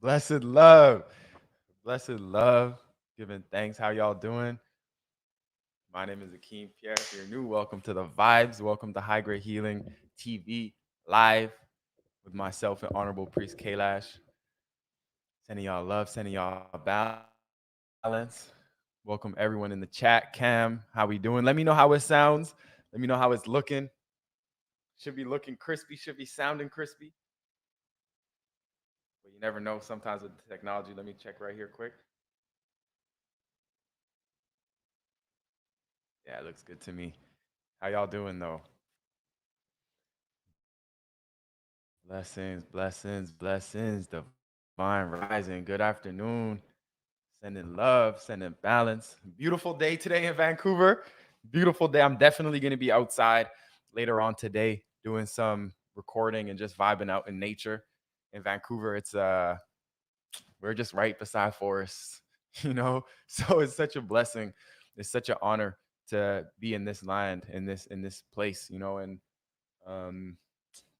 Blessed love. Blessed love. Giving thanks. How y'all doing? My name is Akeem Pierre. If you're new, welcome to the Vibes. Welcome to High Grade Healing TV live with myself and Honorable Priest Kailash. Sending y'all love, sending y'all balance. Welcome everyone in the chat. Cam, how we doing? Let me know how it sounds. Let me know how it's looking. Should be looking crispy, should be sounding crispy. But you never know sometimes with technology. Let me check right here quick. Yeah, it looks good to me. How y'all doing though? Blessings, blessings, blessings, divine rising. Good afternoon. Sending love, sending balance. Beautiful day today in Vancouver. Beautiful day. I'm definitely going to be outside later on today doing some recording and just vibing out in nature. In Vancouver, we're just right beside forests, you know? So it's such a blessing. It's such an honor to be in this land, in this place, and um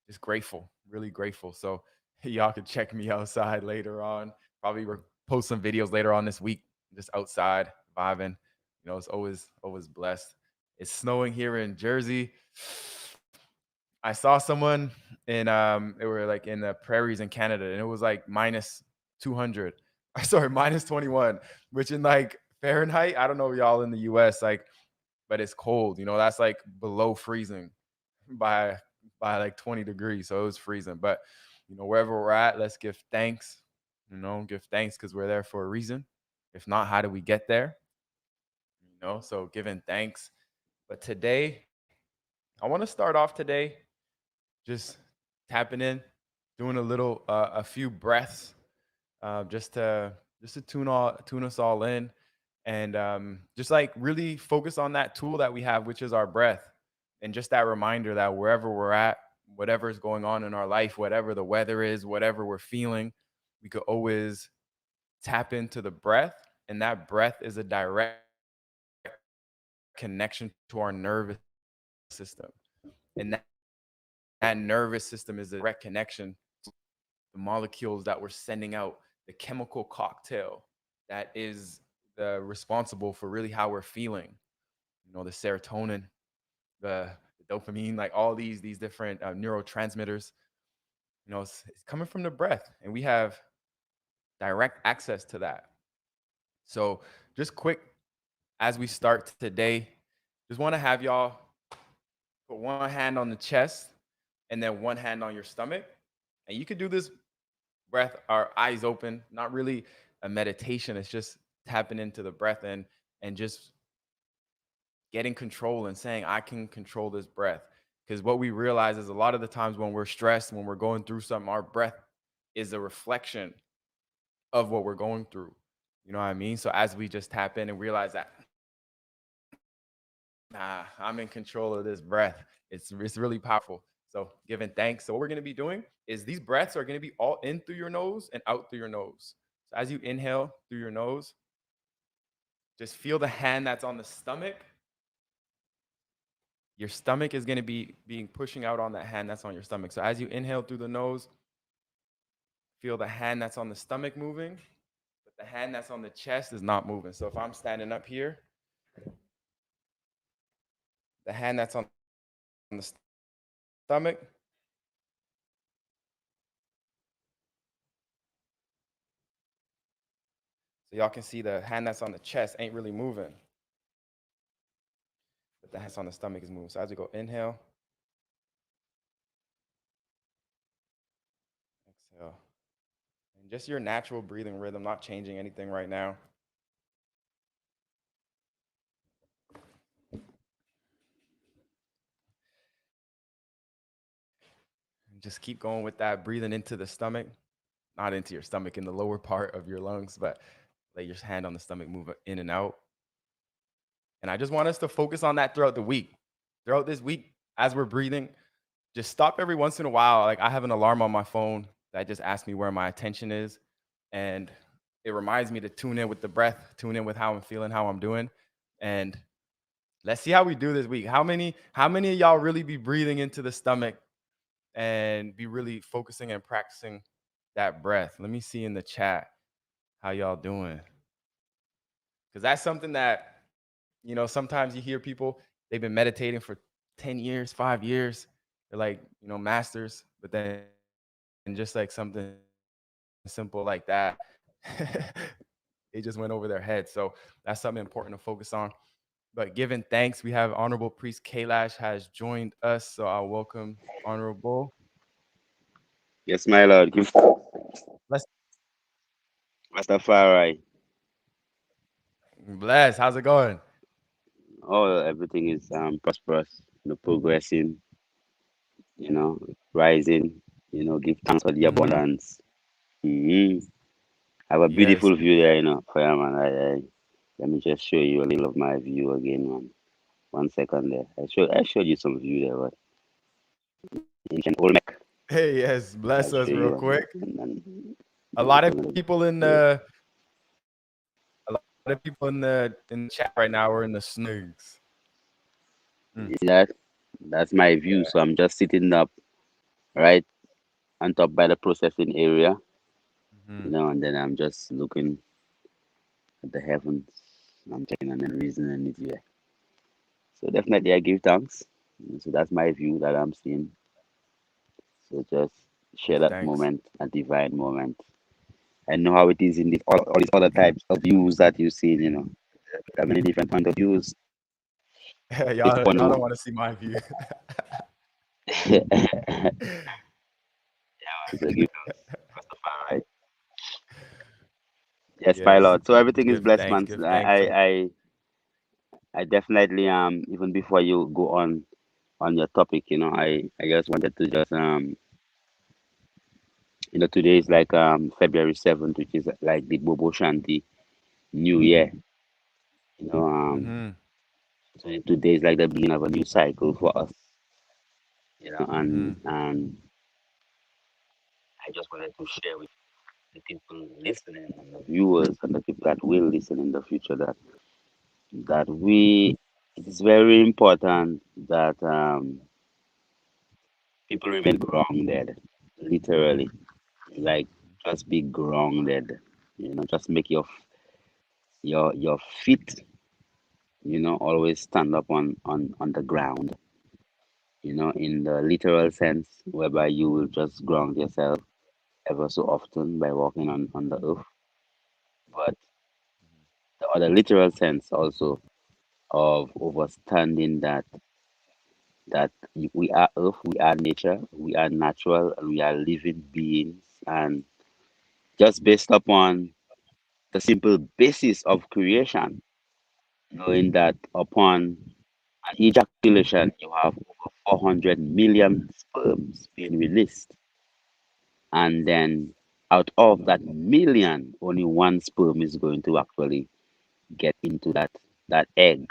just grateful, really grateful. So y'all can check me outside later on. Probably post some videos later on this week, just outside vibing. It's always blessed. It's snowing here in Jersey. I saw someone they were like in the prairies in Canada, and it was like minus 200. Sorry, minus 21, which in like Fahrenheit, I don't know y'all in the US, like, but it's cold. That's like below freezing by like 20 degrees. So it was freezing. But wherever we're at, let's give thanks. Give thanks because we're there for a reason. If not, how do we get there? So giving thanks. But today, I want to start off today just tapping in, doing a few breaths, just to tune us all in, and just like really focus on that tool that we have, which is our breath, and just that reminder that wherever we're at, whatever is going on in our life, whatever the weather is, whatever we're feeling, we could always tap into the breath, and that breath is a direct connection to our nervous system, and that nervous system is a direct connection to the molecules that we're sending out, the chemical cocktail that is responsible for really how we're feeling. The serotonin, the dopamine, like all these different neurotransmitters. It's coming from the breath, and we have direct access to that. So, just quick as we start today, just want to have y'all put one hand on the chest and then one hand on your stomach, and you could do this breath, our eyes open, not really a meditation. It's just tapping into the breath and just getting control and saying, I can control this breath. Because what we realize is a lot of the times when we're stressed, when we're going through something, our breath is a reflection of what we're going through. You know what I mean? So as we just tap in and realize that, I'm in control of this breath. It's really powerful. So giving thanks. So what we're going to be doing is these breaths are going to be all in through your nose and out through your nose. So as you inhale through your nose, just feel the hand that's on the stomach. Your stomach is going to be pushing out on that hand that's on your stomach. So as you inhale through the nose, feel the hand that's on the stomach moving, but the hand that's on the chest is not moving. So if I'm standing up here, the hand that's on the stomach, so y'all can see the hand that's on the chest ain't really moving, but the hand that's on the stomach is moving. So as we go inhale, exhale, and just your natural breathing rhythm, not changing anything right now. And just keep going with that, breathing into the stomach, not into your stomach, in the lower part of your lungs, but let your hand on the stomach move in and out. And I just want us to focus on that throughout the week. Throughout this week, as we're breathing, just stop every once in a while. Like I have an alarm on my phone that just asks me where my attention is. And it reminds me to tune in with the breath, tune in with how I'm feeling, how I'm doing. And let's see how we do this week. How many of y'all really be breathing into the stomach and be really focusing and practicing that breath. Let me see in the chat how y'all doing. Because that's something that, sometimes you hear people, they've been meditating for 10 years, 5 years. They're like, masters, but then just like something simple like that, it just went over their head. So that's something important to focus on. But given thanks, we have Honorable Priest Kailash has joined us. So I'll welcome Honorable. Yes, my Lord. Give Let's Rastafari. bless. How's it going? Oh, everything is prosperous, progressing, rising. Give thanks for the Mm-hmm. abundance. hmm I have a Yes. beautiful view there, fireman. Let me just show you a little of my view again, man. 1 second there. I showed you some view there, but ancient Olmec. Hey, yes. I'll Bless show us real you quick. and A lot of another people in place. the a lot of people in the chat right now are in the snugs. Mm. You see that? That's my view. So I'm just sitting up right on top by the processing area, Mm-hmm. and then I'm just looking at the heavens. I'm checking and then reasoning it here. So definitely I give thanks. So that's my view that I'm seeing. So just Give share that thanks. moment, a divine moment. I know how it is in all these other types of views that you see, There are many different point of views. This y'all one y'all now. don't want to see my view. So give thanks. Rastafari. Yes, my Yes. lord. So everything is Give blessed, thanks. man. Give So thanks. I definitely even before you go on your topic, I just wanted to just today is like February 7th, which is like the Bobo Shanti New Year. You know, um Mm-hmm. so today is like the beginning of a new cycle for us, Mm-hmm. and I just wanted to share with the people listening and the viewers and the people that will listen in the future that we it is very important that people remain grounded, literally, like just be grounded, just make your feet, always stand up on the ground, in the literal sense, whereby you will just ground yourself ever so often by walking on the earth. But the other literal sense also of understanding that we are earth, we are nature, we are natural, and we are living beings, and just based upon the simple basis of creation, knowing that upon an ejaculation you have over 400 million sperms being released, and then out of that million, only one sperm is going to actually get into that egg,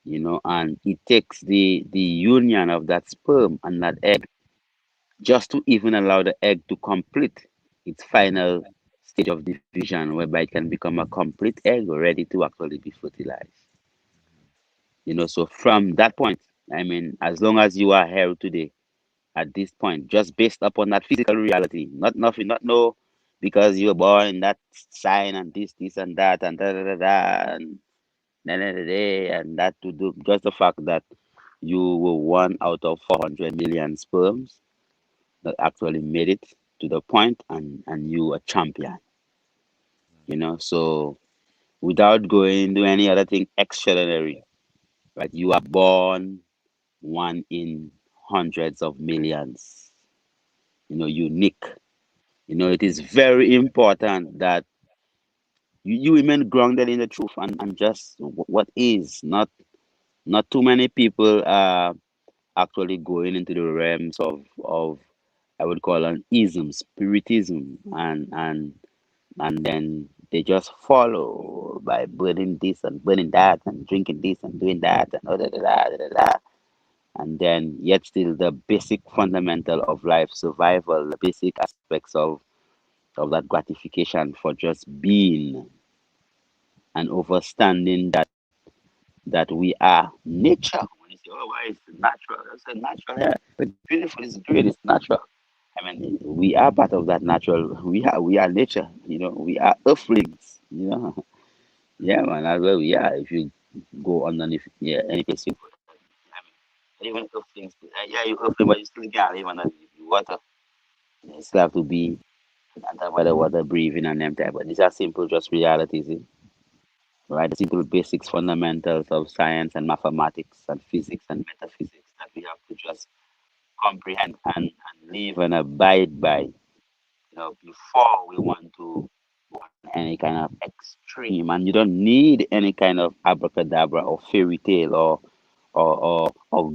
and it takes the union of that sperm and that egg just to even allow the egg to complete its final stage of division, whereby it can become a complete egg ready to actually be fertilized. So from that point, I mean, as long as you are here today, at this point, just based upon that physical reality, not nothing, not no, because you were born in that sign and this and that and da da da da and da da da da, and that to do just the fact that you were one out of 400 million sperms that actually made it to the point, and you a champion, so without going to any other thing extraordinary, right? You are born one in hundreds of millions, unique. It is very important that you remain grounded in the truth and just what is not too many people are actually going into the realms of I would call an ism, spiritism, and then they just follow by burning this and burning that and drinking this and doing that and da da da da da da. And then yet still the basic fundamental of life survival, the basic aspects of that gratification for just being and understanding that we are nature. When you say, oh, why is it natural? I say natural, yeah. It's beautiful, it's great, it's natural. I mean, we are part of that natural. We are nature. We are earthlings. Yeah, man. That's where we are. If you go underneath, yeah, any place you go, I mean, even earthlings. Yeah, you earthling, but you still can't live underneath the water. You still have to be under the water, breathing and them type. But these are simple, just realities, right? The simple basics, fundamentals of science and mathematics and physics and metaphysics that we have to just comprehend and live and abide by, before we want to go on any kind of extreme. And you don't need any kind of abracadabra or fairy tale or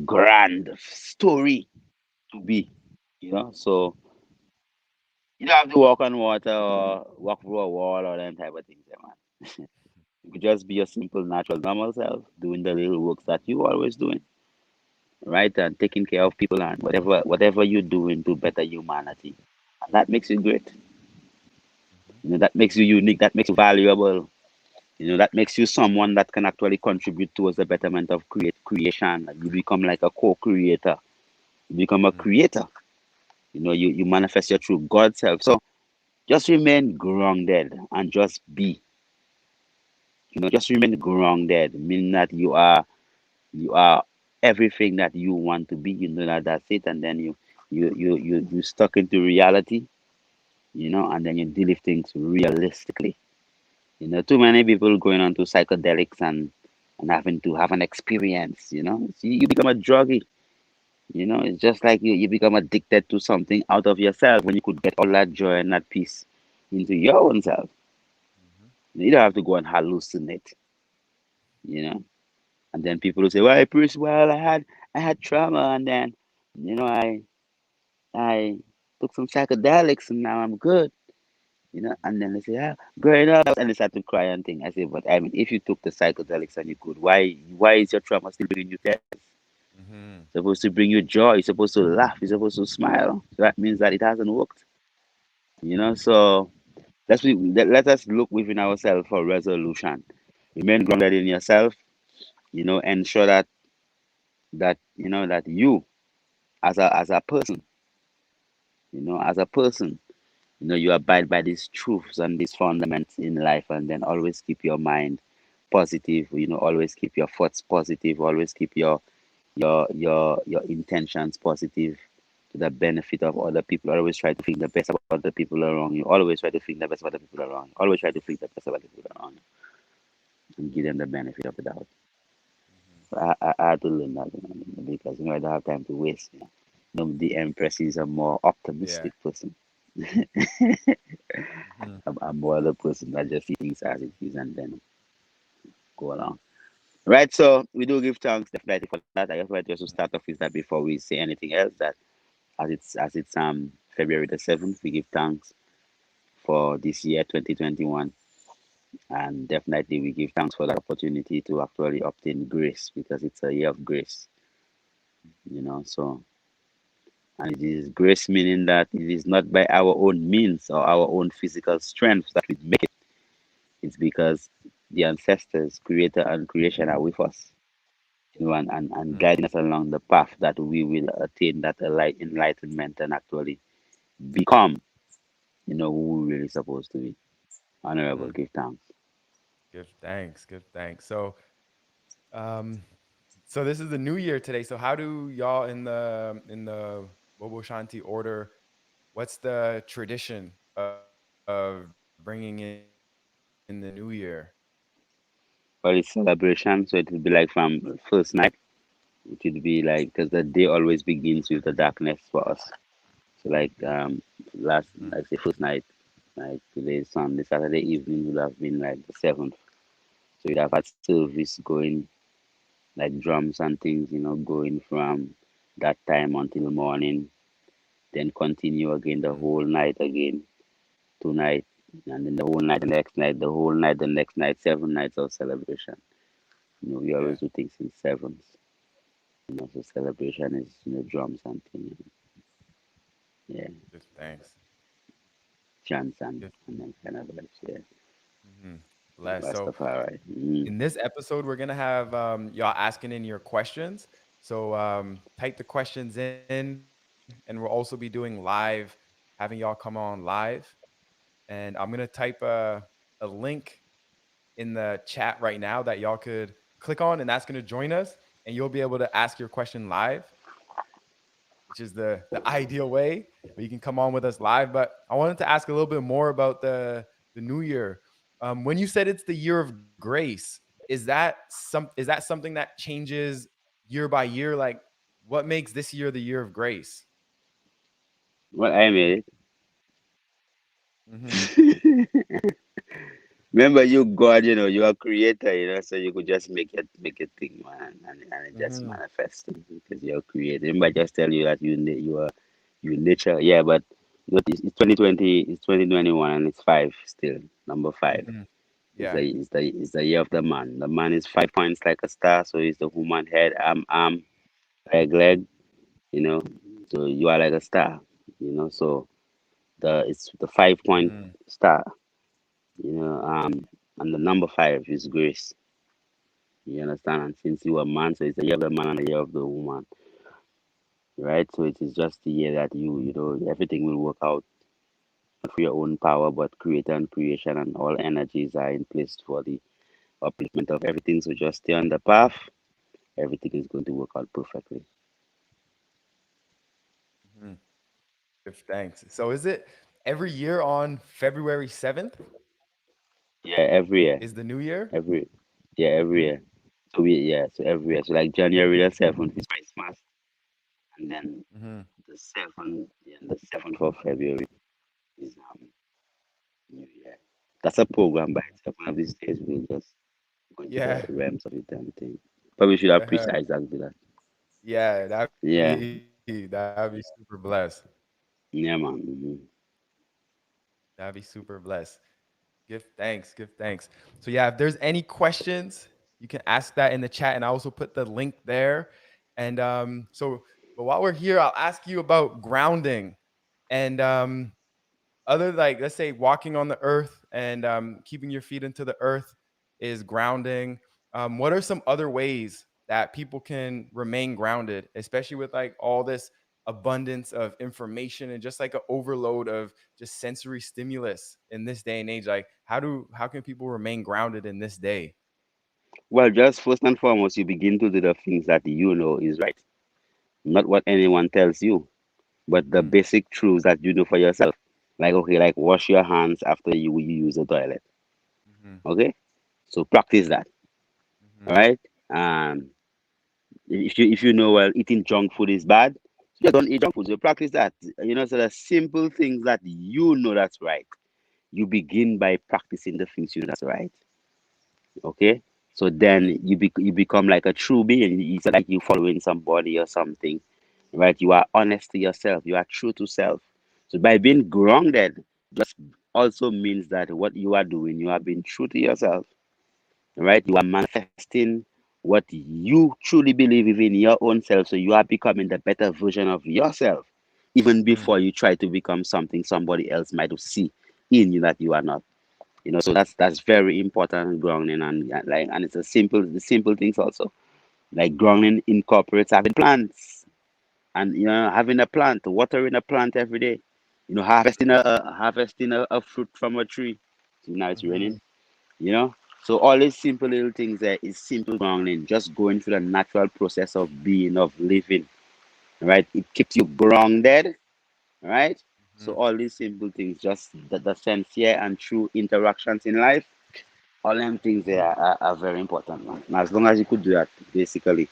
grand story to be, So you don't have to walk on water or walk through a wall or that type of things, yeah, man. You could just be your simple, natural, normal self, doing the little works that you always doing, right? And taking care of people and whatever you're doing to better humanity. And that makes you great. That makes you unique, that makes you valuable. That makes you someone that can actually contribute towards the betterment of creation. You become like a co-creator. You become a Mm-hmm. creator. You manifest your true God self. So just remain grounded and just be. Just remain grounded, meaning that you are everything that you want to be. That's it, and then you stuck into reality, and then you deal with things realistically. Too many people going on to psychedelics and having to have an experience. So you become a druggie. It's just like you become addicted to something out of yourself when you could get all that joy and that peace into your own self. Mm-hmm. You don't have to go and hallucinate. You know. And then people will say, "Well, Bruce, well, I had trauma, and then, I took some psychedelics, and now I'm good." And then they say, "Ah, growing up," and they start to cry and thing. I say, "But I mean, if you took the psychedelics and you could, why is your trauma still bringing you tears? Mm-hmm. It's supposed to bring you joy. You're supposed to laugh. You're supposed to smile. So that means that it hasn't worked. So let us look within ourselves for resolution. Remain grounded in yourself. Ensure that you as a person, you abide by these truths and these fundamentals in life, and then always keep your mind positive. Always keep your thoughts positive. Always keep your intentions positive to the benefit of other people. Always try to think the best about the people around you. Always try to think the best about the people around you. Always try to think the best about the people around you and give them the benefit of the doubt. I had to learn that, because I don't have time to waste. The Empress is a more Yeah. optimistic person. Mm-hmm. I'm more the person that just see things as it is and then go along. Right, so we do give thanks definitely for that. I just wanted just to start off with that before we say anything else. That as it's February the 7th, we give thanks for this year 2021, and definitely we give thanks for that opportunity to actually obtain grace, because it's a year of grace. So, and it is grace, meaning that it is not by our own means or our own physical strength that we make it. It's because the ancestors, creator and creation are with us, and Mm-hmm. guiding us along the path that we will attain that enlightenment and actually become, who we really supposed to be. Honorable, Mm-hmm. give thanks. Give thanks. Give thanks. Um, so this is the new year today. So how do y'all in the Bobo Shanti order? What's the tradition of bringing in the new year? Well, it's celebration, so it will be like from first night. It will be like, because the day always begins with the darkness for us. So like last, Mm-hmm. like say first night, like today's Sunday, Saturday evening would have been like the 7th. So you'd have had service going, like drums and things, going from that time until morning, then continue again the Mm-hmm. whole night again, tonight, and then the whole night, the next night, the whole night, the next night, 7 nights of celebration. We Yeah. always do things in sevens. So celebration is, drums and things, yeah, Give thanks. chants and, Give. and then kind of vibes, yeah. Mm-hmm. Bless. So Rastafari. in this episode, we're gonna have y'all asking in your questions. So type the questions in. and we'll also be doing live, having y'all come on live. And I'm gonna type a link in the chat right now that y'all could click on, and that's gonna join us, and you'll be able to ask your question live, which is the ideal way. But you can come on with us live. But I wanted to ask a little bit more about the new year. When you said it's the year of grace, is that something that changes year by year? Like, what makes this year the year of grace? Well, I made Mm-hmm. it. Remember, you God, you are creator, so you could just make it thing, man, and it just Mm-hmm. manifests because you're creator. Remember, I just tell you that you nature, yeah, but it's 2020, it's 2021, and it's five still, number five. Mm-hmm. It's Yeah. the year of the man. The man is 5 points like a star, so he's the human head, arm, leg, you know. So you are like a star, So it's the 5 point Mm-hmm. star, and the number five is grace. You understand? And since you are man, so it's the year of the man and the year of the woman, right? So it is just the year that everything will work out, not for your own power, but creator and creation and all energies are in place for the upliftment of everything. So just stay on the path. Everything is going to work out perfectly. Mm-hmm. Give thanks. So is it every year on February 7th Yeah, every year, is the new year? every every year. So every year. So like January the 7th is Christmas, and then Mm-hmm. the 7th of February is New Year. That's a program by itself. One of these days we'll just go into the Yeah. realms of it and thing. Probably should have Uh-huh. precise exactly that. Yeah, Yeah, that'd be super blessed. yeah, man. Hmm. That'd be super blessed. Give thanks. Give thanks. So yeah, if there's any questions, you can ask that in the chat, and I also put the link there. And but while we're here, I'll ask you about grounding, and other, like, let's say walking on the earth and keeping your feet into the earth is grounding. What are some other ways that people can remain grounded, especially with like all this abundance of information and just like an overload of just sensory stimulus in this day and age? Like, how can people remain grounded in this day? Well, just first and foremost, you begin to do the things that you know is right, not what anyone tells you, but the Mm-hmm. basic truths that you know for yourself. Like, okay, like wash your hands after you use the toilet. Mm-hmm. Okay, so practice that. All Mm-hmm. right. Um, if you know, well, eating junk food is bad, so just don't eat junk food. So practice that. So the simple things that you know that's right. You begin by practicing the things you know that's right. Okay. So then you become like a true being. It's like you following somebody or something, right? You are honest to yourself. You are true to self. So by being grounded, just also means that what you are doing, you are being true to yourself, right? You are manifesting what you truly believe within your own self. So you are becoming the better version of yourself, even Mm-hmm. before you try to become something somebody else might see in you that you are not. So that's very important grounding, and it's the simple things also. Like grounding incorporates having plants, and having a plant, watering a plant every day. Harvesting a fruit from a tree. So now it's Mm-hmm. raining, you know. So all these simple little things there is simple grounding, just going through the natural process of being, of living, right? It keeps you grounded, right? So Mm-hmm. all these simple things, just the sincere and true interactions in life, all them things there are very important, man. And as long as you could do that, basically,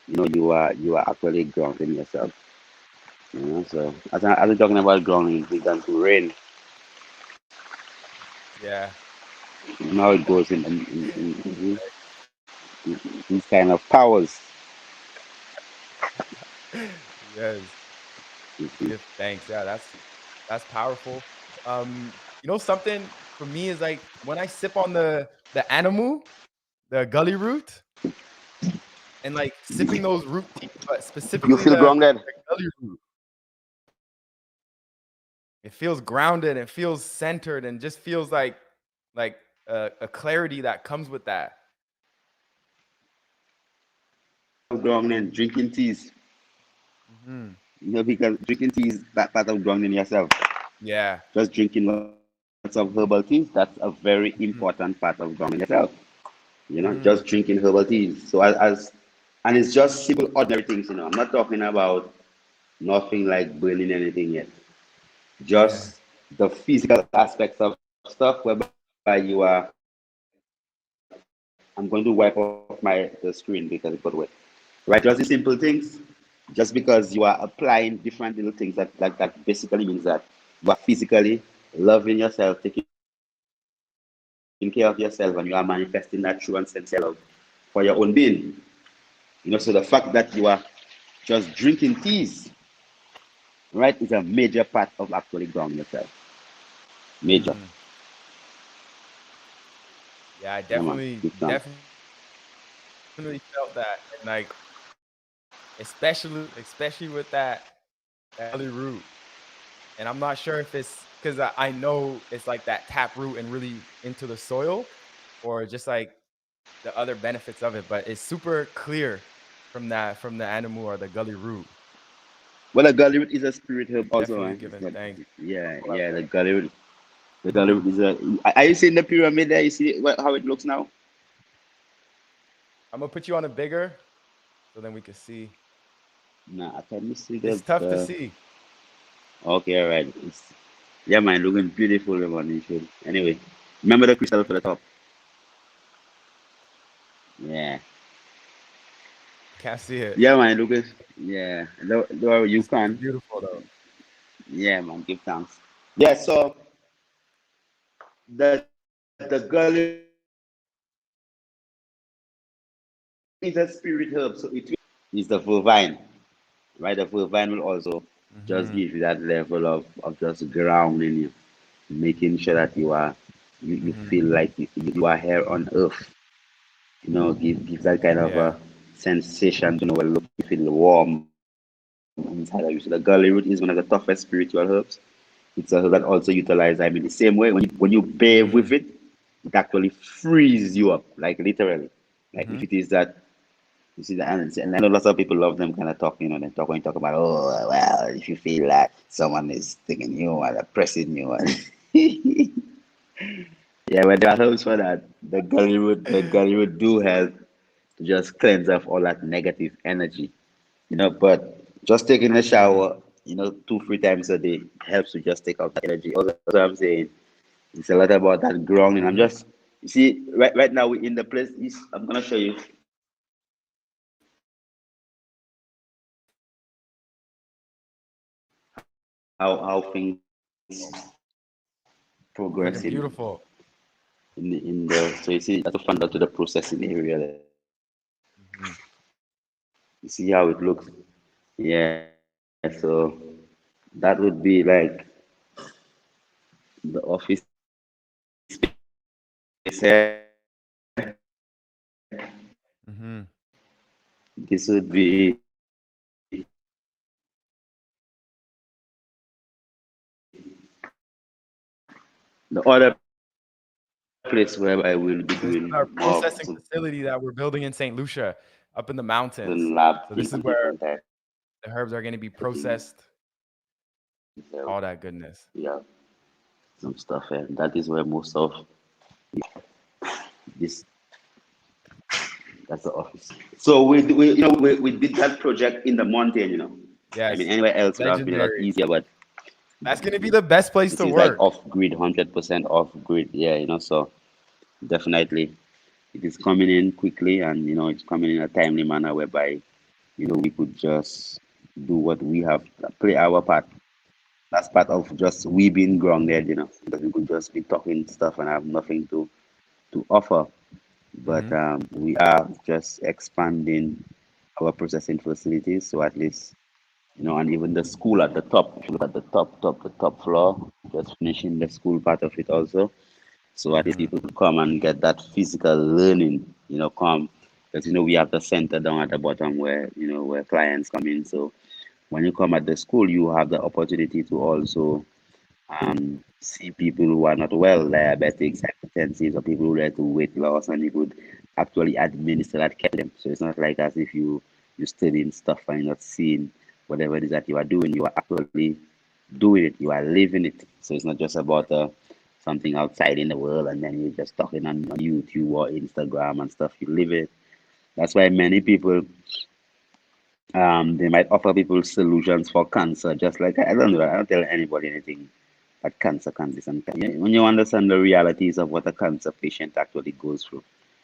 you are actually grounding yourself. So as we're talking about grounding, we began to rain. Yeah. Now it goes in these kind of powers. Yes. Mhm. Give thanks. Yeah, that's powerful. Something for me is like when I sip on the animal, the gully root, and like sipping those root tea, but You specifically feel grounded. the gully root. It feels grounded and feels centered and just feels like a clarity that comes with that. Grounded, drinking teas. Mhm. Because drinking tea is that part of grounding yourself. Yeah. Just drinking lots of herbal teas, that's a very important Mhm. part of grounding yourself. Just Mhm. drinking herbal teas. So and it's just simple ordinary things. I'm not talking about nothing like burning anything yet. Yeah. Just the physical aspects of stuff whereby you are, I'm going to wipe off the screen because it got wet. Right, just the simple things. Just because you are applying different little things, that basically means that you are physically loving yourself, taking care of yourself, and you are manifesting that true and sincere love for your own being. So the fact that you are just drinking teas, right, is a major part of actually grounding yourself. Major. Mhm. Yeah, I Yeah, man. definitely Big time. definitely felt that. And like especially with that gully root. And I'm not sure if it's because I know it's like that tap root and really into the soil, or just like the other benefits of it, but it's super clear from the animal or the gully root. Well, the Gully is a spirit herb also, Definitely man. It's giving not, thanks for yeah, yeah, the collaborating. Gully. The Mhm. Gully is a. Are you seeing the pyramid there? You see how it looks now? I'm gonna put you on a bigger so then we can see. Nah, can you see It's tough to see. Okay, all right. Yeah, man, looking beautiful, man. You should. Anyway, remember the crystal for the top. Yeah, Can't see it. yeah, man. Looking. Yeah, though you It's can. beautiful though. Yeah, man. Give thanks. Yeah. So the Gully is a spirit herb, so it is the vervine, right? The vervine will also just Mhm. give you that level of just grounding you, making sure that you Mhm. feel like you are here on earth. Give that kind of Yeah. a sensation to know where look you feel warm inside of you. So the Gully root is one of the toughest spiritual herbs. It's a herb that also utilizes, I mean, the same way when you bathe with it, Mhm. it actually frees you up, like literally. Like if it Mhm. is that you see, and I know lots of people love them kind of talk, they talk when you talk about, oh, well, if you feel like someone is thinking you and oppressing you. Yeah, but there are herbs for that. The Gully would do help to just cleanse off all that negative energy, but just taking a Mhm. shower, 2, 3 times a day helps to just take out that energy. Also, that's what I'm saying. It's a lot about that grounding. Mhm. You see, right now we're in the place. I'm gonna show you how things It's looking progressing beautiful. in the so you see that's fun to the processing area there. Mhm. You see how it looks. Yeah, so that would be like the office space here. Mhm. This would be the other place where I will be doing more of This is some our processing facility that we're building in Saint Lucia up in the certain mountains. lab So things this is and where different type the herbs are going to be of things. processed, So all that goodness. we have some stuff, and that is where most of this that's the office. So we did that project in the mountain. I mean, Yes. anywhere else would have been a lot Legendary. easier, but That's going to be the best place this to is like work. off grid, 100% off grid. Yeah, so definitely it is coming in quickly, and it's coming in a timely manner whereby we could just do what we have, play our part. That's part of just we being grounded, because we could just be talking stuff and have nothing to offer. But Mhm. we are just expanding our processing facilities, so at least and even the school at the top. If you look at the top floor, just finishing the school part of it also. So at least Mhm. people could come and get that physical learning, come because we have the center down at the bottom where clients come in. So when you come at the school, you have the opportunity to also see people who are not well, diabetics, hypertensive, or people who are to weight loss, and you could actually administer that care to them. So it's not like as if you studying stuff and you're not seeing whatever it is that you are doing, you are actually doing it, you are living it. So it's not just about something outside in the world and then you're just talking on YouTube or Instagram and stuff. You live it. That's why many people they might offer people solutions for cancer, just like I don't know, I don't tell anybody anything that cancer can this and when you understand the realities of what a cancer patient actually goes through.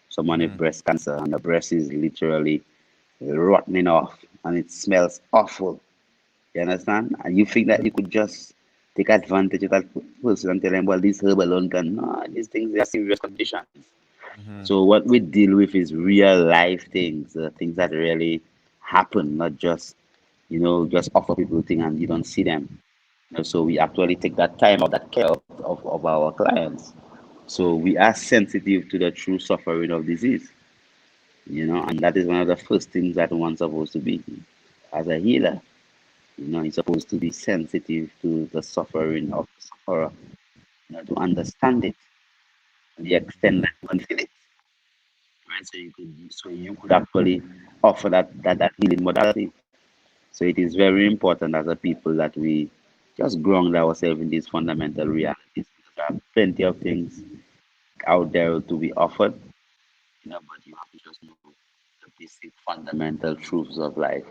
Someone with Mm-hmm. breast cancer and the breast is literally rotting off and it smells awful. You understand? And you think that you could just take advantage of that person and tell them, well, this herb alone can. No, these things are serious conditions. Mm-hmm. So what we deal with is real life things, things that really happen, not just just offer people things and you don't see them. So we actually take that time out, that care of our clients. So we are sensitive to the true suffering of disease, and that is one of the first things that one's supposed to be as a healer. You're supposed to be sensitive to the suffering of the sufferer, to understand it, to the extent Mm-hmm. that you can feel it, right? So you could actually offer that healing modality. So it is very important as a people that we just ground ourselves in these fundamental realities. There are plenty of things out there to be offered, but you have to just know the basic fundamental truths of life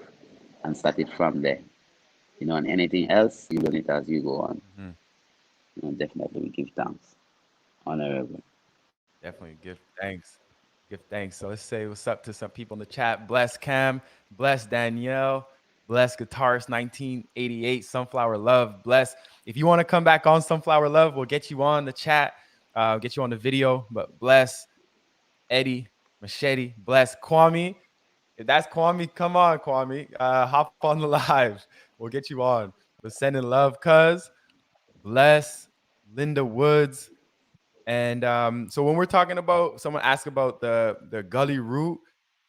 and start it from there. And anything else, you learn it as you go on. Mm-hmm. Definitely we give thanks. Honorable. Definitely give thanks. Give thanks. So let's say what's up to some people in the chat. Bless Cam, bless Danielle, bless Guitarist 1988, Sunflower Love, bless. If you want to come back on Sunflower Love, we'll get you on the chat, get you on the video. But bless Eddie, Machete, bless Kwame. If that's Kwame, come on, Kwame. Hop on the live. We'll get you on. But sending love, cuz. Bless Linda Woods. And so when we're talking about, someone asked about the gully root,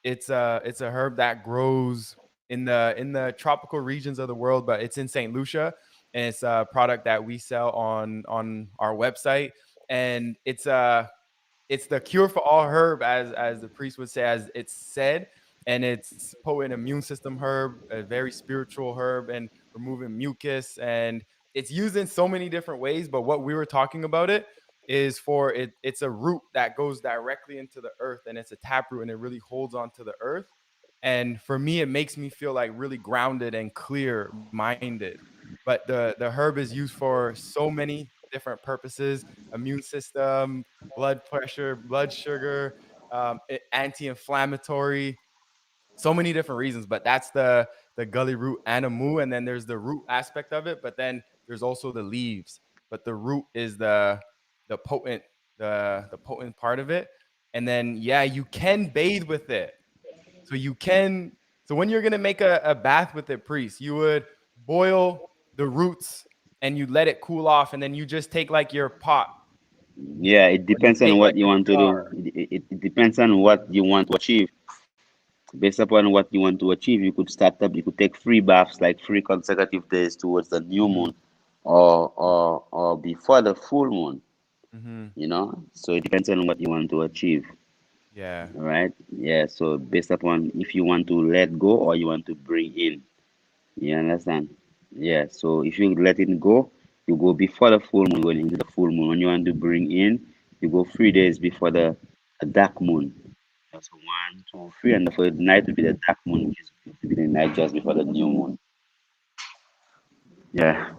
it's a herb that grows in the tropical regions of the world, but it's in Saint Lucia, and it's a product that we sell on our website, and it's the cure for all herb, as the priest would say, as it's said, and it's potent immune system herb, a very spiritual herb, and removing mucus, and it's used in so many different ways. But what we were talking about it is for it. It's a root that goes directly into the earth, and it's a taproot, and it really holds onto the earth. And for me, it makes me feel like really grounded and clear minded. But the herb is used for so many different purposes: immune system, blood pressure, blood sugar, anti-inflammatory, so many different reasons. But that's the gully root anamu, and then there's the root aspect of it. But then there's also the leaves. But the root is the potent the potent part of it. And then yeah, you can bathe with it. So you can. So when you're gonna make a bath with it, priest, you would boil the roots and you let it cool off, and then you just take like your pot Yeah, it or you depends on take what like you a want to jar. do. It depends on what you want to achieve. Based upon what you want to achieve, you could take free baths, like 3 consecutive days towards the new Mhm, moon or before the full moon, mhm. So it depends on what you want to achieve. Yeah. All right. Yeah. So based upon if you want to let go or you want to bring in. You understand? Yeah. So if you let it go, you go before the full moon, going into the full moon. When you want to bring in, you go 3 days before the dark moon. That's 1, 2, 3, and the first night will be the dark moon, which is going to be the night just before the new moon. Yeah.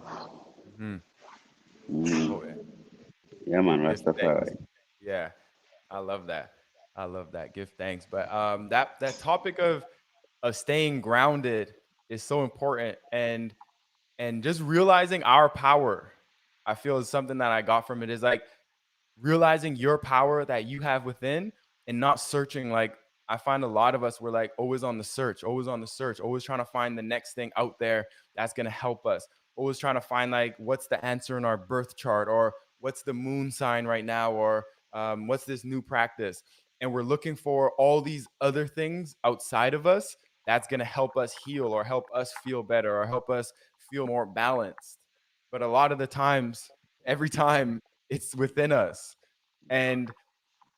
Mhm. Mm. Potent. Yeah, man, Give thanks. Rastafari. Yeah. I love that. I love that. Give thanks. But that topic of staying grounded is so important, and just realizing our power, I feel, is something that I got from it, is like realizing your power that you have within, and not searching. Like, I find a lot of us, we're like always on the search, always on the search, always trying to find the next thing out there that's going to help us, always trying to find like what's the answer in our birth chart, or what's the moon sign right now, or what's this new practice. And we're looking for all these other things outside of us that's going to help us heal, or help us feel better, or help us feel more balanced. But a lot of the times, every time, it's within us. And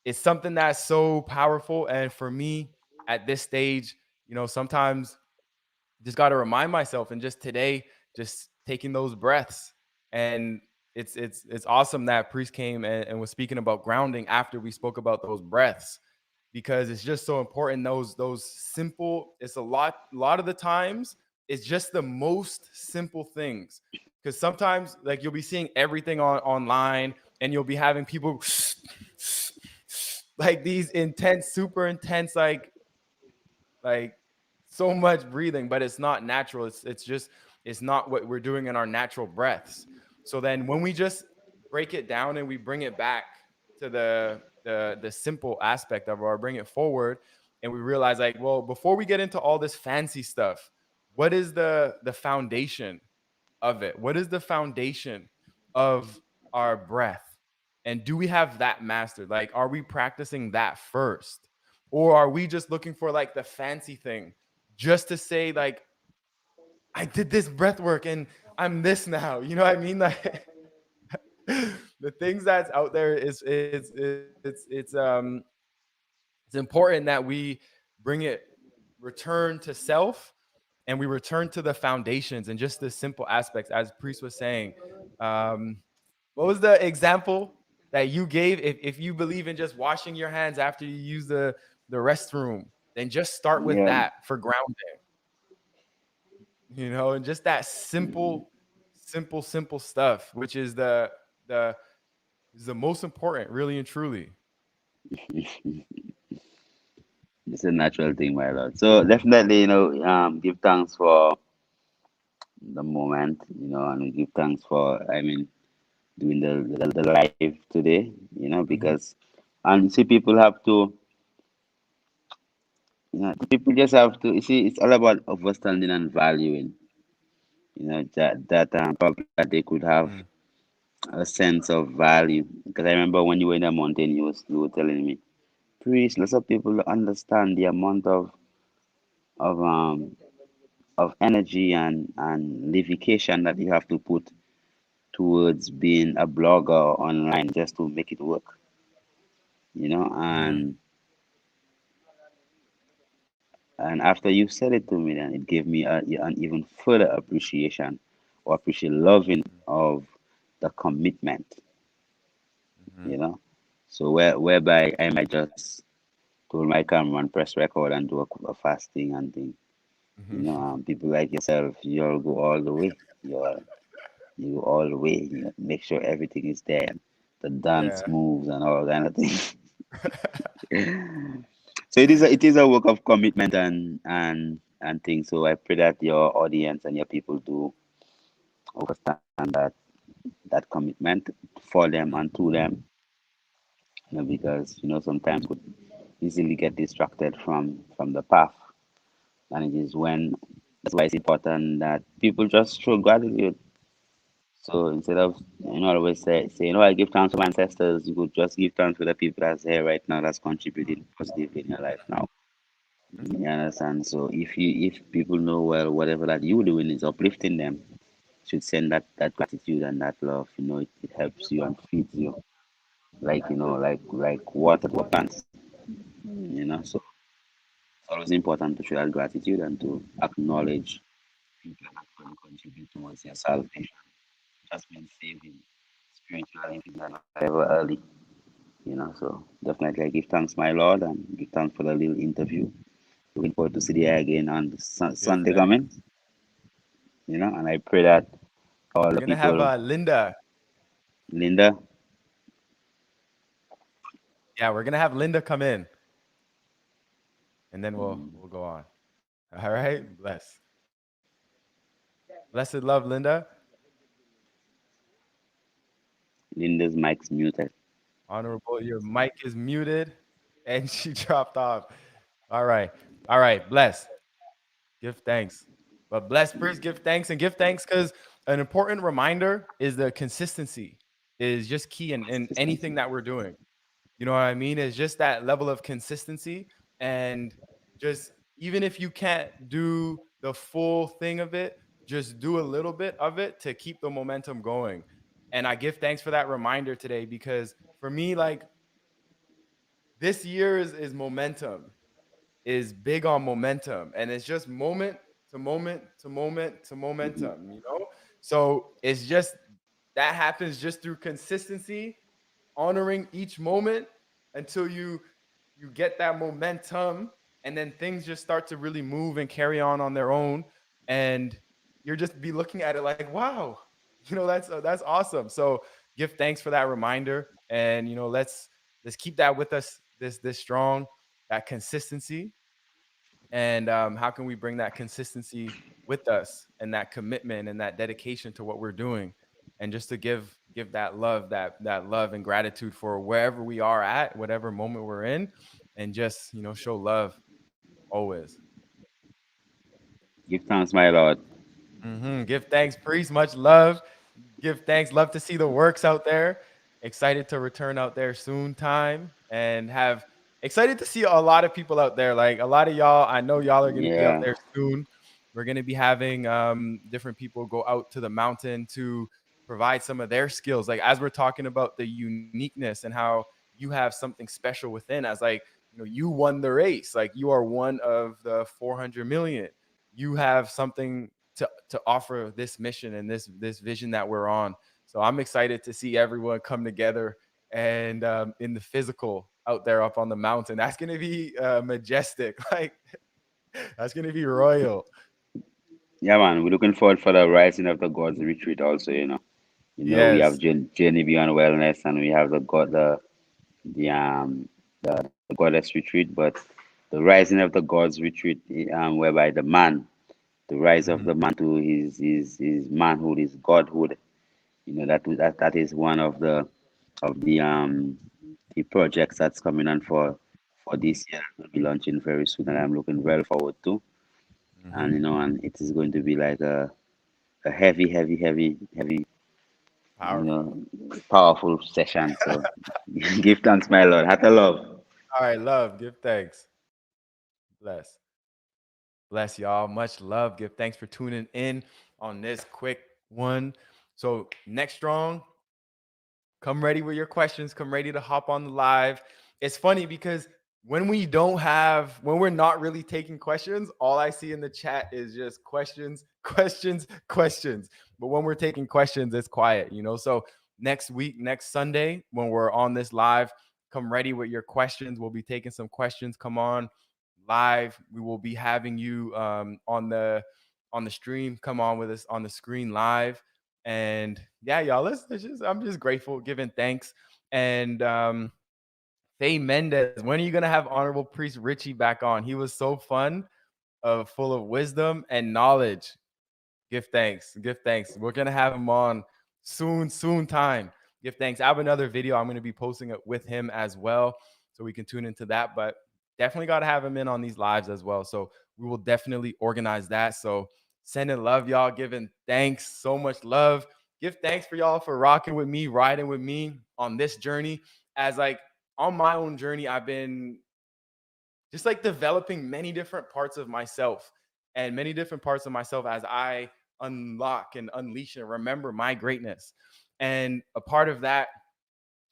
it's something that's so powerful. And for me, at this stage, sometimes just got to remind myself, and just today, just taking those breaths. And it's awesome that priest came and was speaking about grounding after we spoke about those breaths, because it's just so important. Those simple, it's a lot of the times it's just the most simple things. Because sometimes, like, you'll be seeing everything on online, and you'll be having people like these intense, super intense, like so much breathing, but it's not natural. It's just, it's not what we're doing in our natural breaths. So then when we just break it down and we bring it back to the simple aspect of it, or bring it forward, and we realize, like, well, before we get into all this fancy stuff, what is the foundation of it? What is the foundation of our breath? And do we have that mastered? Like, are we practicing that first? Or are we just looking for like the fancy thing, just to say, like, I did this breath work and I'm this now? You know what I mean? Like, the things that's out there is it's important that we bring it, return to self, and we return to the foundations and just the simple aspects, as priest was saying. um what was the example that you gave? If you believe in just washing your hands after you use the restroom, then just start with Yeah. that for grounding, and just that simple, simple stuff, which is the is the most important, really and truly. It's a natural thing, my lord. So definitely, give thanks for the moment, and we give thanks for, I mean, doing the live today, Mhm, because, and see, people have to, people just have to, you see, it's all about understanding and valuing, that probably that they could have mhm, a sense of value. Because I remember when you were in the mountain, you were telling me, Priest, lots of people don't understand the amount of um of energy and dedication that you have to put towards being a blogger online just to make it work, mhm, and after you said it to me, then it gave me an even further appreciation or appreciate loving of the commitment, mhm, you know. So whereby I might just told my cameraman press record and do a fasting and thing. mhm. People like yourself, you'll go all the way. You go all the way. Make sure everything is there, the dance Yeah. moves and all kind of things. So it is a work of commitment and things. So I pray that your audience and your people do understand that commitment for them and to them, because sometimes we easily get distracted from the path, and it is when that's why it's important that people just show gratitude. So instead of always say I give thanks to my ancestors, you could just give thanks to the people that's here right now that's contributing positively in your life now. Mhm. You understand? So if people know, well, whatever that you're doing is uplifting them, should send that gratitude and that love. It helps you and feeds you like like water to plants. So it's always important to show that gratitude and to acknowledge people that can contribute towards your salvation, just being saving spiritually, physically, whatever early. So definitely I give thanks, my Lord, and give thanks for the little interview. Looking forward to see you again on Give Sunday thanks. coming. And I pray that all We're the gonna have people, Linda. Linda, Yeah, we're gonna have Linda come in, and then we'll mm, we'll go on. All right. Blessed love, Linda. Linda's mic's muted. Honorable, your mic is muted, and she dropped off. All right. All right. Bless. Give thanks. But bless, priest, give thanks, and give thanks, because an important reminder is the consistency is just key in anything Consistency. that we're doing. You know what I mean? It's just that level of consistency. And just, even if you can't do the full thing of it, just do a little bit of it to keep the momentum going. And I give thanks for that reminder today, because for me, like, this year is momentum, is big on momentum. And it's just moment. to moment to moment to Mhm. momentum, So it's just that happens just through consistency, honoring each moment until you get that momentum, and then things just start to really move and carry on their own, and you're just be looking at it like, wow, that's awesome. So give thanks for that reminder, and let's keep that with us, this strong, that consistency. And how can we bring that consistency with us, and that commitment and that dedication to what we're doing, and just to give that love and gratitude for wherever we are at, whatever moment we're in, and just show love always. Give thanks, my Lord. Give thanks, priest. Much love. Give thanks. Love to see the works out there. Excited to return out there soon time, and have excited to see a lot of people out there. Like a lot of y'all, I know y'all are going to be out Yeah. there soon. We're going to be having different people go out to the mountain to provide some of their skills. Like as we're talking about the uniqueness and how you have something special within, as like you won the race. Like you are one of the 400 million. You have something to offer this mission and this vision that we're on. So I'm excited to see everyone come together, and in the physical out there up on the mountain. That's gonna be majestic. Like that's gonna be royal. Yeah, man. We're looking forward for the Rising of the Gods retreat also, you know. We have Yes. Journey Beyond Wellness, and we have the goddess retreat, but the Rising of the Gods retreat, whereby the rise of Mhm. the man to his manhood, his godhood. That is one of the projects that's coming on for this year. We'll be launching very soon, and I'm looking very forward to. And Mhm. and it is going to be like a heavy, heavy, heavy, heavy, you Powerful. know, powerful session. So give thanks, my Lord. Had love. All right, love. Give thanks. Bless. Bless y'all. Much love. Give thanks for tuning in on this quick one. So next strong, come ready with your questions. Come ready to hop on the live. It's funny because when we're not really taking questions, all I see in the chat is just questions, questions, questions. But when we're taking questions, it's quiet, So next week, next Sunday, when we're on this live, come ready with your questions. We'll be taking some questions. Come on live. We will be having you on the stream. Come on with us on the screen live. And yeah, y'all, I'm just grateful, giving thanks. And Faye Mendez, when are you gonna have Honorable Priest Richie back on? He was so fun, full of wisdom and knowledge. Give thanks. Give thanks. We're gonna have him on soon time. Give thanks. I have another video I'm gonna be posting it with him as well, so we can tune into that. But definitely got to have him in on these lives as well. So we will definitely organize that. So sending love, y'all. Giving thanks, so much love. Give thanks for y'all for rocking with me, riding with me on this journey. As like on my own journey, I've been just like developing many different parts of myself, and many different parts of myself as I unlock and unleash and remember my greatness. And a part of that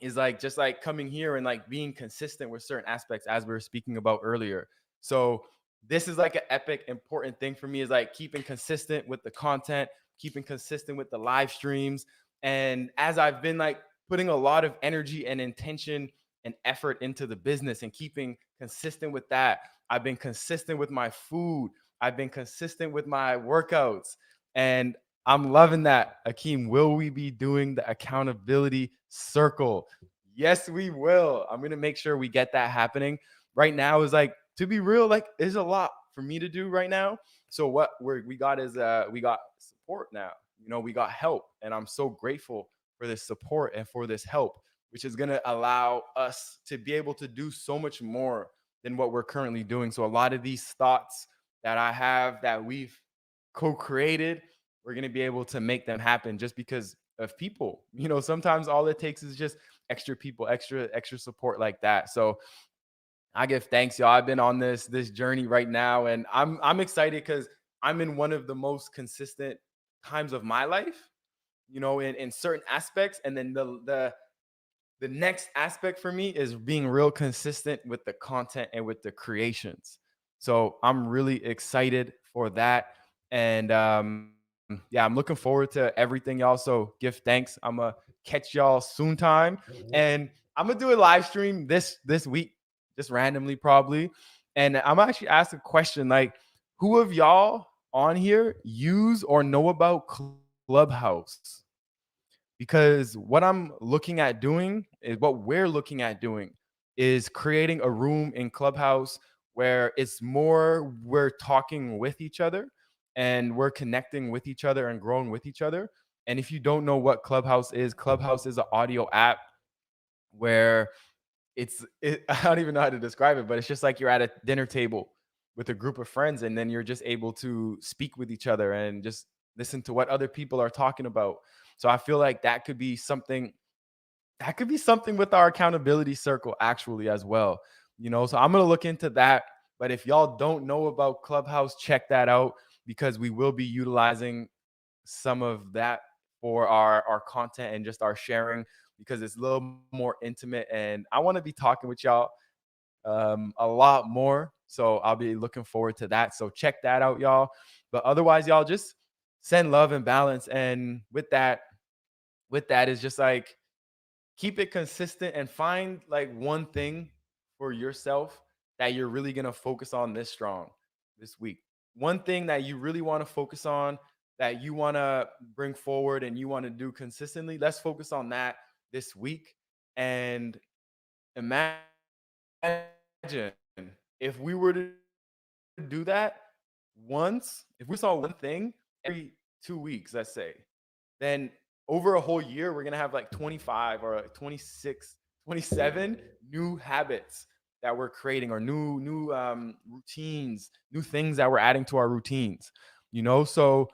is like just like coming here and like being consistent with certain aspects, as we were speaking about earlier. So this is like an epic important thing for me, is like keeping consistent with the content, keeping consistent with the live streams. And as I've been like putting a lot of energy and intention and effort into the business and keeping consistent with that, I've been consistent with my food, I've been consistent with my workouts, and I'm loving that. Akeem, will we be doing the accountability circle? Yes, we will. I'm gonna make sure we get that happening. Right now is like, to be real, like there's a lot for me to do right now. So what we got is we got support now. We got help, and I'm so grateful for this support and for this help, which is gonna allow us to be able to do so much more than what we're currently doing. So a lot of these thoughts that I have that we've co-created, we're going to be able to make them happen just because of people. Sometimes all it takes is just extra people, extra support like that. So I give thanks, y'all. I've been on this journey right now, and I'm excited because I'm in one of the most consistent times of my life, in certain aspects. And then the next aspect for me is being real consistent with the content and with the creations. So I'm really excited for that. And yeah, I'm looking forward to everything, y'all. So give thanks. I'm gonna catch y'all soon time, and I'm gonna do a live stream this week, just randomly probably. And I'm gonna actually ask a question like, who of y'all on here use or know about Clubhouse? Because what I'm looking at doing is what we're looking at doing is creating a room in Clubhouse where it's more we're talking with each other and we're connecting with each other and growing with each other. And if you don't know what Clubhouse is an audio app where I don't even know how to describe it, but it's just like you're at a dinner table with a group of friends and then you're just able to speak with each other and just listen to what other people are talking about. So I feel like that could be something with our accountability circle actually as well. So I'm going to look into that, but if y'all don't know about Clubhouse, check that out because we will be utilizing some of that for our content and just our sharing because it's a little more intimate and I want to be talking with y'all a lot more. So I'll be looking forward to that. So check that out, y'all. But otherwise, y'all just send love and balance. And with that is just like keep it consistent and find like one thing for yourself that you're really gonna focus on this week. One thing that you really want to focus on that you want to bring forward and you want to do consistently. Let's focus on that this week. And imagine if we were to do that if we saw one thing every 2 weeks, let's say, then over a whole year, we're gonna have like 25 or 26, 27 new habits that we're creating or new routines, new things that we're adding to our routines. So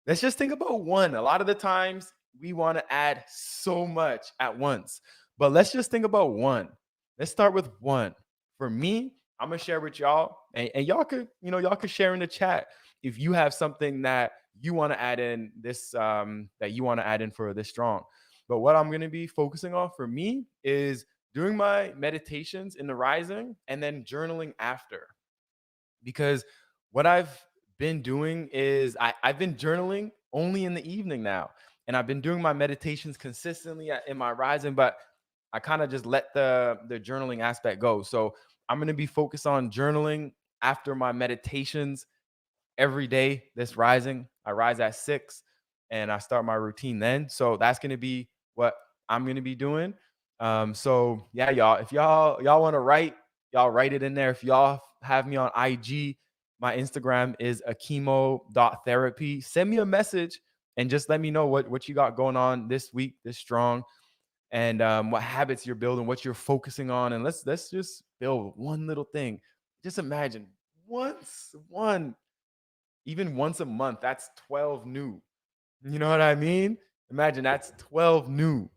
let's just think about one. A lot of the times we want to add so much at once, but let's just think about one. Let's start with one. For me, I'm gonna share with y'all, and y'all could share in the chat if you have something that you want to add in that you want to add in for this strong. But what I'm going to be focusing on for me is doing my meditations in the rising and then journaling after. Because what I've been doing is I've been journaling only in the evening now. And I've been doing my meditations consistently in my rising, but I kind of just let the journaling aspect go. So I'm going to be focused on journaling after my meditations every day this rising. I rise at 6 and I start my routine then. So that's gonna be what I'm gonna be doing. So yeah, y'all. If y'all want to write, y'all write it in there. If y'all have me on IG, my Instagram is akimo.therapy. Send me a message and just let me know what you got going on this week, this strong, and what habits you're building, what you're focusing on, and let's just build one little thing. Just imagine one even once a month, that's 12 new. You know what I mean? Imagine that's 12 new.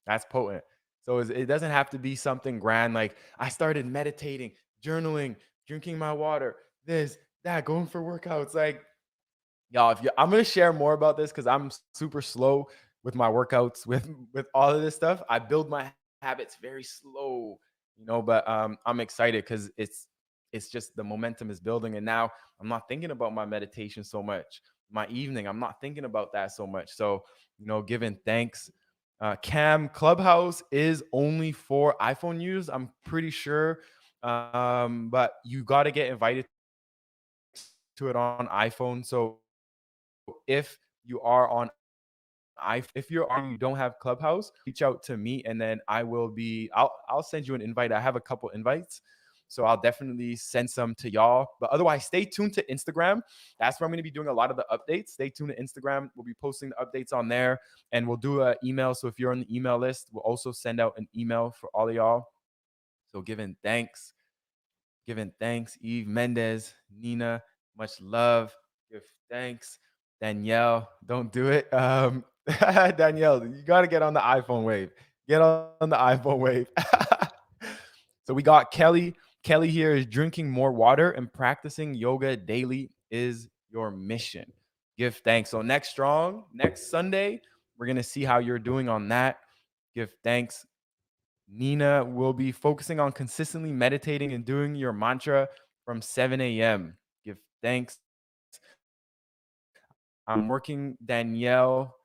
That's potent. So it doesn't have to be something grand like I started meditating, journaling, drinking my water, this, that, going for workouts. Like, y'all, I'm gonna share more about this because I'm super slow with my workouts, with all of this stuff. I build my habits very slow, but I'm excited because it's just the momentum is building, and now I'm not thinking about my meditation so much. My evening, I'm not thinking about that so much. So giving thanks. Cam, Clubhouse is only for iPhone users, I'm pretty sure. But you got to get invited to it on iPhone. So if you are on iPhone and you don't have Clubhouse, you don't have Clubhouse, reach out to me and then I'll send you an invite. I have a couple invites. So I'll definitely send some to y'all. But otherwise, stay tuned to Instagram. That's where I'm going to be doing a lot of the updates. Stay tuned to Instagram. We'll be posting the updates on there and we'll do an email. So if you're on the email list, we'll also send out an email for all of y'all. So giving thanks, Eve Mendez, Nina, much love. Give thanks. Danielle, don't do it. Danielle, you got to get on the iPhone wave. Get on the iPhone wave. So we got Kelly. Kelly here is drinking more water and practicing yoga daily is your mission. Give thanks. So next Sunday, we're going to see how you're doing on that. Give thanks. Nina will be focusing on consistently meditating and doing your mantra from 7 a.m. Give thanks. I'm working, Danielle.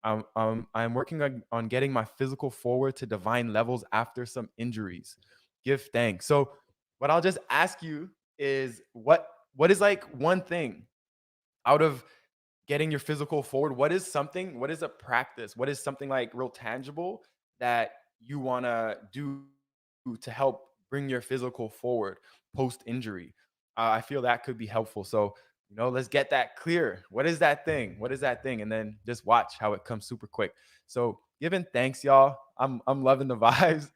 I'm working on getting my physical forward to divine levels after some injuries. Give thanks. So, what I'll just ask you is what is like one thing out of getting your physical forward? What is something? What is a practice? What is something like real tangible that you want to do to help bring your physical forward post injury? I feel that could be helpful. So, let's get that clear. What is that thing? What is that thing? And then just watch how it comes super quick. So, giving thanks, y'all. I'm loving the vibes.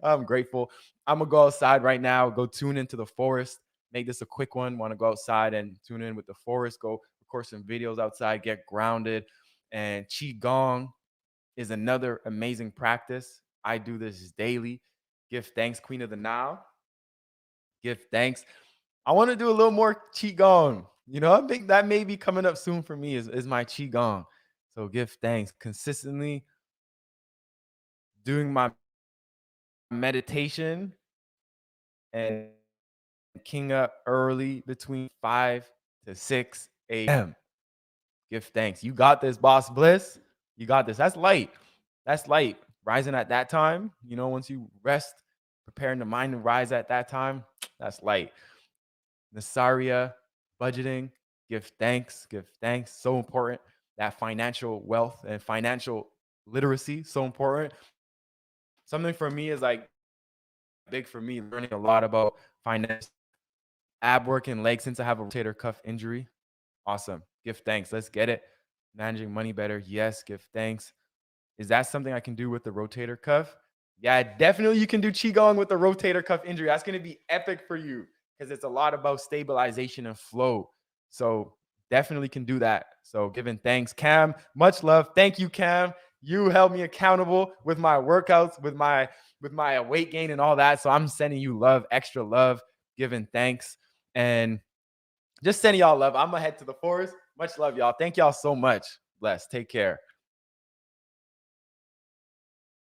I'm grateful. I'm gonna go outside right now. Go tune into the forest. Make this a quick one. Want to go outside and tune in with the forest. Go record some videos outside. Get grounded. And qigong is another amazing practice. I do this daily. Give thanks, Queen of the Nile. Give thanks. I want to do a little more qigong. I think that may be coming up soon for me is my qigong. So give thanks consistently. Doing my meditation and waking up early between 5 to 6 a.m. Give thanks. You got this, Boss Bliss. You got this. That's light. That's light. Rising at that time, once you rest, preparing the mind to rise at that time, that's light. Nasaria, budgeting, give thanks. Give thanks. So important. That financial wealth and financial literacy, so important. Something for me is like big for me, learning a lot about finance, ab work, and legs since I have a rotator cuff injury. Awesome. Give thanks. Let's get it. Managing money better. Yes. Give thanks. Is that something I can do with the rotator cuff? Yeah, definitely you can do qigong with the rotator cuff injury. That's going to be epic for you because it's a lot about stabilization and flow. So definitely can do that. So giving thanks, Cam. Much love. Thank you, Cam. You held me accountable with my workouts, with my weight gain and all that. So I'm sending you love, extra love, giving thanks, and just sending y'all love. I'm gonna head to the forest. Much love, y'all. Thank y'all so much. Bless. Take care.